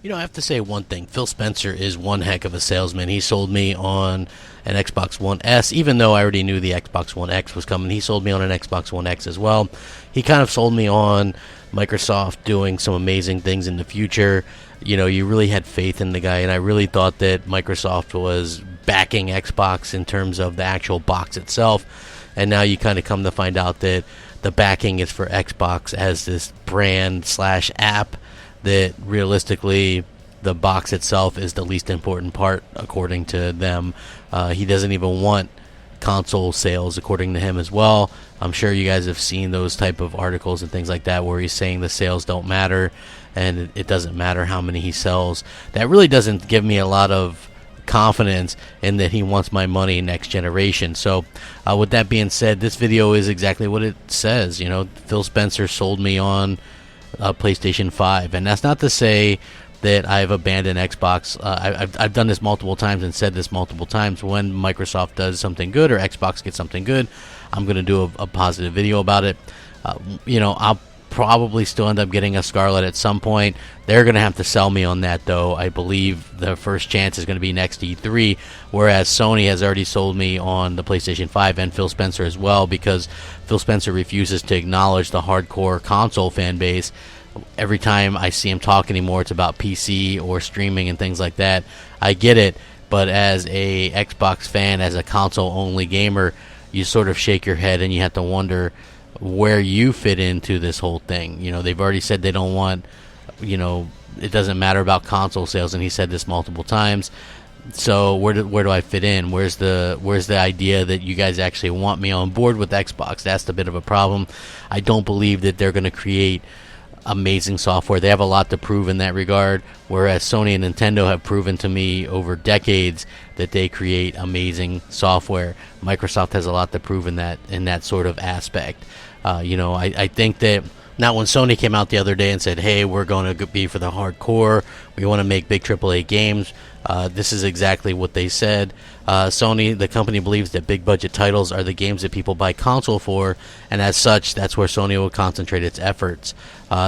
You know, I have to say one thing. Phil Spencer is one heck of a salesman. He sold me on an Xbox One S, even though I already knew the Xbox One X was coming. He sold me on an Xbox One X as well. He kind of sold me on Microsoft doing some amazing things in the future. You know, you really had faith in the guy, and I really thought that Microsoft was backing Xbox in terms of the actual box itself. And now you kind of come to find out that the backing is for Xbox as this brand slash app, that realistically the box itself is the least important part according to them. He doesn't even want console sales according to him as well. I'm sure you guys have seen those type of articles and things like that where he's saying the sales don't matter and it doesn't matter how many he sells. That really doesn't give me a lot of confidence in that he wants my money next generation. So with that being said, this video is exactly what it says. You know, Phil Spencer sold me on PlayStation 5, and that's not to say that I've abandoned Xbox. I've done this multiple times and said this multiple times. When Microsoft does something good or Xbox gets something good, I'm going to do a positive video about it. You know, I'll probably still end up getting a Scarlett at some point. They're going to have to sell me on that, though. I believe the first chance is going to be next E3, whereas Sony has already sold me on the PlayStation 5 and Phil Spencer as well, because Phil Spencer refuses to acknowledge the hardcore console fan base. Every time I see him talk anymore, it's about PC or streaming and things like that. I get it, but as a Xbox fan, as a console-only gamer, you sort of shake your head and you have to wonder where you fit into this whole thing. You know, they've already said they don't want, you know, it doesn't matter about console sales, and he said this multiple times. So where do I fit in? Where's the idea that you guys actually want me on board with Xbox? That's the bit of a problem. I don't believe that they're going to create amazing software. They have a lot to prove in that regard, whereas Sony and Nintendo have proven to me over decades that they create amazing software. Microsoft has a lot to prove in that sort of aspect. You know, I think that now when Sony came out the other day and said, hey, we're going to be for the hardcore, we want to make big AAA games, this is exactly what they said. Sony, the company, believes that big budget titles are the games that people buy console for, and as such, that's where Sony will concentrate its efforts.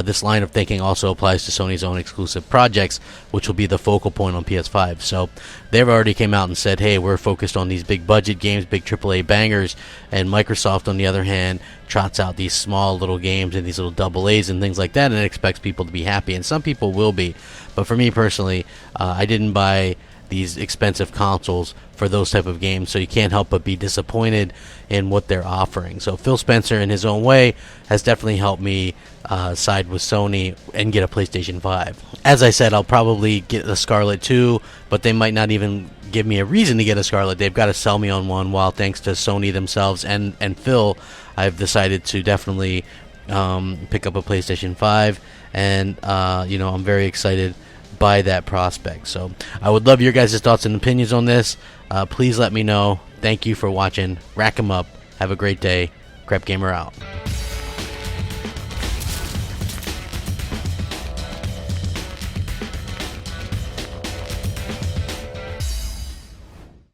This line of thinking also applies to Sony's own exclusive projects, which will be the focal point on PS5. So they've already came out and said, hey, we're focused on these big budget games, big AAA bangers, and Microsoft, on the other hand, trots out these small little games and these little double A's and things like that, and expects people to be happy, and some people will be. But for me personally, I didn't buy these expensive consoles for those type of games, so you can't help but be disappointed in what they're offering. So Phil Spencer, in his own way, has definitely helped me side with Sony and get a PlayStation 5. As I said, I'll probably get a Scarlett too, but they might not even give me a reason to get a Scarlett. They've got to sell me on one, while thanks to Sony themselves and Phil, I've decided to definitely pick up a PlayStation 5, and you know, I'm very excited by that prospect. So I would love your guys' thoughts and opinions on this. Please let me know. Thank you for watching. Rack 'em up. Have a great day. Crapgamer out.